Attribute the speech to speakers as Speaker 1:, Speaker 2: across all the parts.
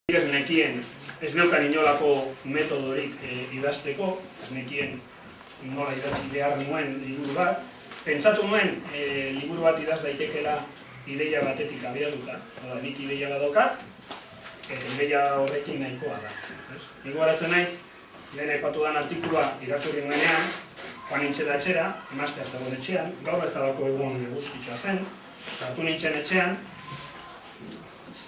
Speaker 1: Ez nekien, ez neukan inolako metodorik idazteko, ez nekien nola idatzi behar nuen liburu bat. Pentsatu nuen liburu bat idaz daitekela ideia batetik abiatuta. Nik ideia bat dokat, ideia horrekin nahikoa da. Nik garatzen naiz, lehen aipatu dan artikulua irakurri nuenean, joan nintzen etxera, emaztea ez dagoen etxean, gaur ez dago egun guztitxoa zen, sartu nintzen etxean.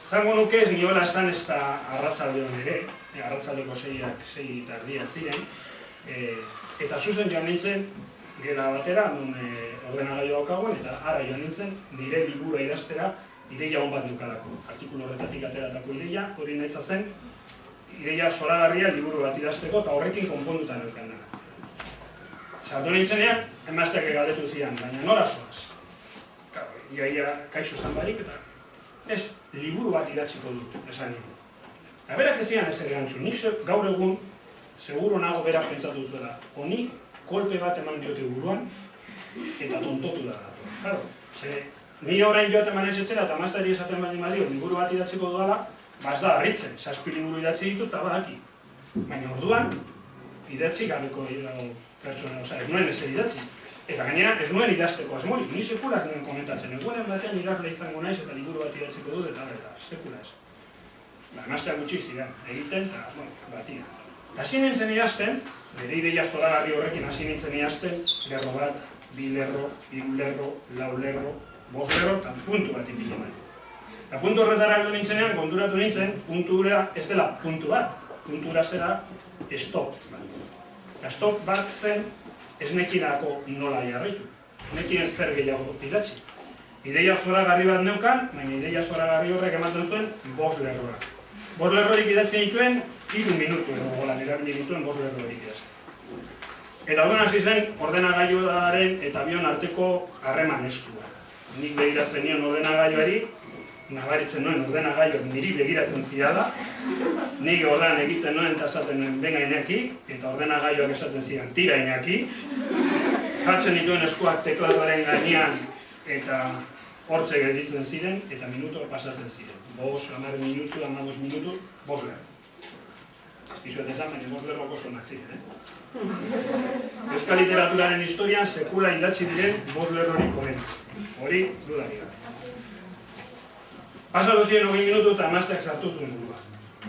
Speaker 1: Zango nuke ez niola esan ez da arratsaldeon ere, arratsaldeko 6:30 ziren, eta zuzen joan nintzen gela batera, non ordenagailu daukagoen, eta ara joan nintzen nire liburua idaztera ideia hon bat nukalako. Artikulu horretatik ateratako ideia, hori nahitza zen, ideia zoragarria liburu bat idazteko eta horrekin konponduta neukan dara. Sartu nintzenean, emazteak galdetu zian, baina nora zoaz? Iaia kaixo zan barik eta ez, liburu bat idatziko dut, esan nigu. Berak ez zian ez erantzun, nik gaur egun, seguro nago berak pentsatu zuela, honi kolpe bat eman diote buruan, eta tontotu da gatu. Claro, ni orain joaten manez etxera, eta maztari esaten baldin badio, liburu bat idatziko duela, baz da harritzen, 7 liburu idatzi ditut, eta badaki. Baina orduan, idatzi gabeko pertsona, ez nuen ez idatzi. Eta gainera, ez nuen idazteko asmorik, ni sekulak nuen komentatzen. Egunen batean idazle izango naiz eta liburu bat idatziko dut eta sekula ez. Emaztea gutxi ziren, egiten eta batia. Hasi nintzen idazten, bere ideia zoragarri horrekin hasi nintzen idazten, lerro bat, 2 lerro, 3 lerro, 4 lerro, 5 lerro, eta puntu bat ipini nahi. Eta puntu horretara aldo nintzenean, konturatu nintzen, puntura ez dela puntu bat, puntura zera stop. Stop bat zen, ez nekinako nola jarraitu, nekien zer gehiago idatzi. Ideia zoragarri bat neukan, baina ideia zoragarri horrek ematen zuen 5 lerroak. 5 lerrorik idatzen dituen, 3 minutu edo golan erabili dituen 5 lerrorik idatzen. Eta orduan hasi zen ordenagailuaren eta bion arteko harreman estua. Nik begiratzen nion ordenagailuari, nabaritzen nuen ordenagailuak niri begiratzen ziala, nik ordan egiten nuen eta esaten nuen benga inaki, eta ordenagailuak esaten zidan tira inaki, jartzen dituen eskuak teklatuaren gainean eta hortze gelditzen ziren, eta minutua pasatzen ziren. 10 minutu, 15 minutu, 5 lerro. Izuet esan, baina 5 lerroko sonak ziren. Euskal literaturaren historian sekula idatzi diren 5 lerrorik horren. Hori, dudari gara. Pasatu ziren 20 minutu eta emazteak sartu zuen burua.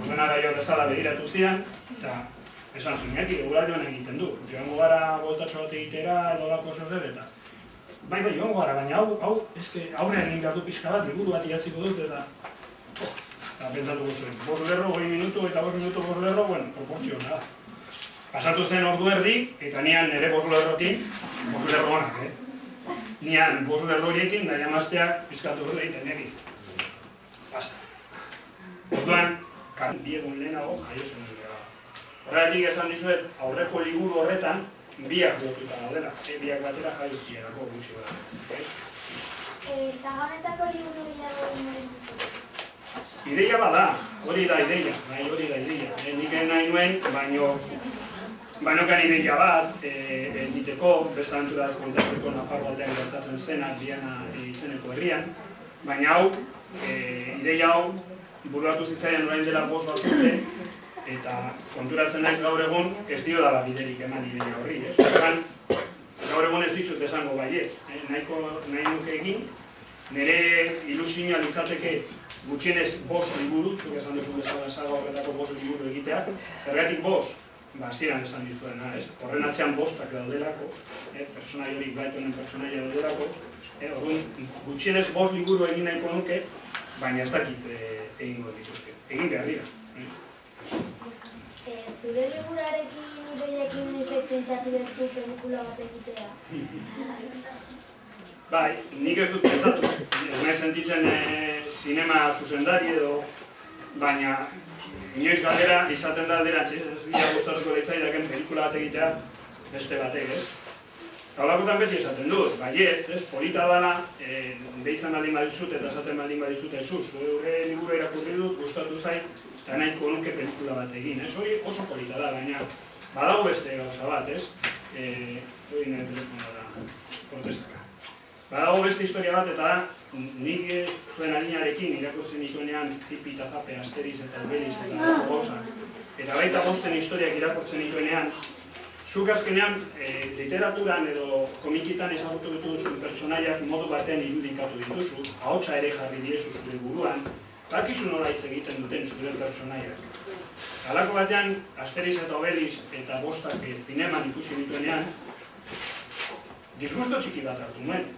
Speaker 1: Ordenagailuak bezala begiratu zian, eta esan zuen, eki, eguralioan egiten du. Joango gara boltatxo bat egitera, edo lako zozer, eta bai, joango gara, baina hau, aurrean egin behar du pixka bat, liburu bat idatziko dut, eta pentsatuko zuen. 5 lerro, 20 minutu, eta 5 minutu 5 lerro, proportziona da. Pasatu zen ordu erdi, eta nian nire 5 lerrokin, 5 lerro honak, nian 5 lerro horiekin, nahi emazteak pizkatu dut egiten egin. Basta. Orduan, biegun lehenago jaio zen dira. Horregatik esan dizuet, aurreko liburu horretan, biak dututa daudela. Biak batera jaio zierako gutxi gara.
Speaker 2: Saganetako liburu gehiago inoren duzu?
Speaker 1: Ideia bada, hori da ideia. Nik nahi nuen, bainokan ideia bat, egiteko, beste aventura kontatzeko Nafarro aldean gertatzen zena, Diana izeneko herrian, baina hau, ideia hau, buruatu zitzaian orain dela 5 bat urte, eta konturatzen naiz gaur egun ez dio dala biderik eman ideia horri, ez? Gaur egun ez dizut esango baietz, nahi nuke egin, nire ilusioa litzateke gutxienez 5 liburu, zuk esan duzu bezala saga horretako 5 liburu egitea, zergatik 5? Hasieran esan dizuena, ez? Horren atzean 5 daudelako, personai hori Blytonen personaia daudelako, gutxienez 5 liburu egin nahiko nuke, baina ez dakit egingo dituzke. Egin behar dira.
Speaker 2: Zure liburarekin ideiekin nizek pentsatu duzu pelikula bat egitea?
Speaker 1: Bai, nik ez dut pentsatu. Ez nahi sentitzen sinema zuzendari edo, baina inoiz galdera izaten da alderatxe, ez dira gustatuko leitzaidaken pelikula bat egitea beste batek, ez? Gaulakotan beti esaten dut, baietz, polita dala, deitzen baldin badizut eta esaten baldin badizut ezuz. Gure liburu irakurri dut, gustatu zait, eta nahiko nuke pelikula bat egin, ez? Hori oso polita da, baina badago beste gauza bat, ez? Hori nire telefonoa da protestaka. Badago beste historia bat, eta nik zuen adinarekin irakurtzen dituenean Zipi eta Zape, Asteriz eta Obeliz eta gauzak, eta baita bosten historiak irakurtzen dituenean, zuk azkenean literaturan edo komikitan ezagutu dituzun pertsonaiak modu baten irudikatu dituzu, ahotsa ere jarri diezu zure buruan, bakizu nola hitz egiten duten zure pertsonaiak. Halako batean, Asteriz eta Obeliz eta bostak zineman ikusi dituenean, disgusto txiki bat hartu nuen.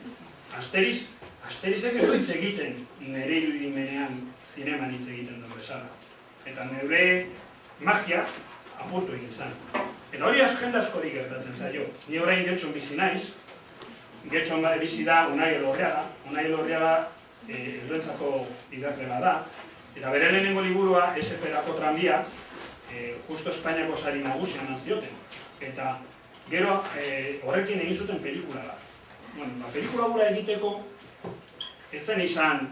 Speaker 1: Asterizek ez du hitz egiten nire irudimenean zineman hitz egiten duen bezala. Eta neure magia apurtu egin zen. Eta hori jende askorik gertatzen zaio. Ni orain Getxon bizi naiz. Getxon bizi da Unai Elorriaga. Unai Elorriaga helduentzako idazle bat da. Eta bere lehenengo liburua SP-erako tranbia, justo Espainiako sari nagusian zioten. Eta gero horrekin egin zuten pelikula da. Bueno, pelikula gura egiteko ez zen izan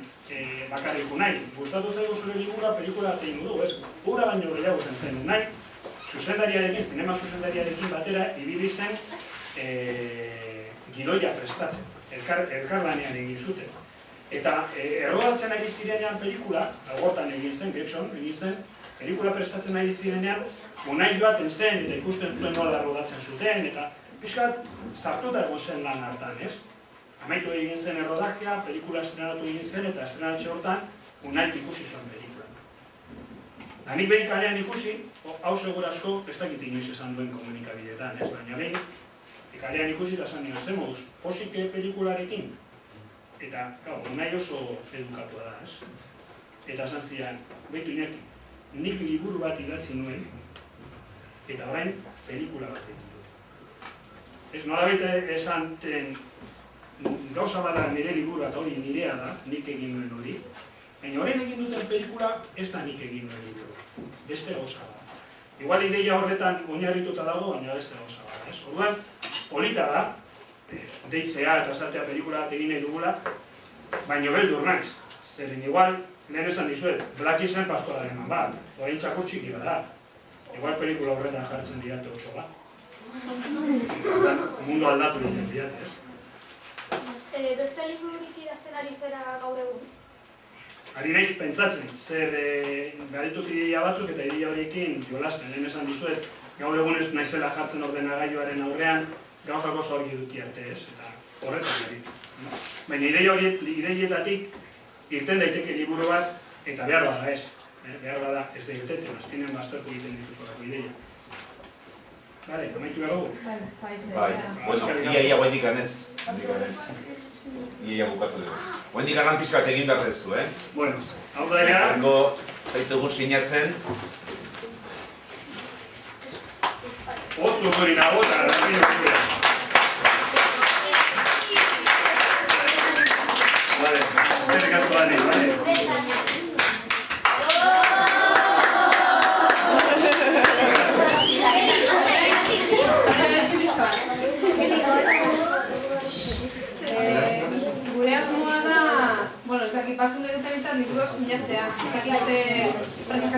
Speaker 1: bakarrik Unai. Gustatu zaigu zure libura pelikula egin du, ez? Ura baino gehiago zen Unai, zuzendariarekin, zinema zuzendariarekin batera ibili zen gidoia prestatzen, elkarlanean egin zuten. Eta errodatzen ari zirenean pelikula, algotan egin zen, Getxon egin zen, pelikula prestatzen ari zirenean, Unai joaten zen eta ikusten zuen nola errodatzen zuten, eta pixkat zartuta egon zen lan hartan, ez? Amaitu egin zen errodajea, pelikula estrenatu egin zen, eta estrenatxe hortan Unai ikusi zuen pelikula. Da nik behin kalean ikusi, hau segurazko ez dakit inoiz esan duen komunikabideetan, ez? Baina behin kalean ikusi eta esan nioz, zemuz, posik pelikularekin? Eta, Unai oso edukatua da, ez? Eta esan zian, behitu Iñaki, nik liburu bat idatzi nuen, eta orain pelikula bat egin. Ez nolabait esan gauza bada nire liburua eta hori nirea da, nik egin nuen hori. Baina horren egin duten pelikula ez da nik egin nuen liburu. Beste gauza da. Igual ideia horretan oinarrituta dago, baina beste gauza da. Orduan, polita da, deitzea eta esatea pelikula bat egin nahi dugula, baina beldur naiz. Zeren igual, lehen esan dizuet, Black Isen pastoraren bat, orain txakur txiki bada. Igual pelikula horretan jartzen diate oso bat. Mundu aldatu ditzen diat, ez?
Speaker 2: Beste libururik idazten ari zera gaur egun?
Speaker 1: Ari naiz pentsatzen, zer garitut ideia batzuk eta ideia horiekin jolasten, lehen esan dizuet, gaur egun ez naizela jartzen ordenagailuaren aurrean, gauzak oso hori eduki arte, ez? Eta horretan garitu. Baina ideietatik irten daiteke liburu bat, eta behar bada ez. Behar bada ez da irteten, azkenean baztertu egiten dituzorako ideia. Bale, amaitu behar dugu?
Speaker 3: Bai, bueno, ia guendik ganez. Ia bukatu dugu. Guendik ganan pixkat egin behar dezu, eh?
Speaker 1: Bueno, hau da ere...
Speaker 3: Hango, zaitugu sinatzen.
Speaker 1: Oztu hori nago eta rabin hori. Bale, eskerrik asko da nahi, bale?
Speaker 4: Gure asmoa da, bueno, ez dakit batzule dute bintzat liburuak sinatzea. Ez dakit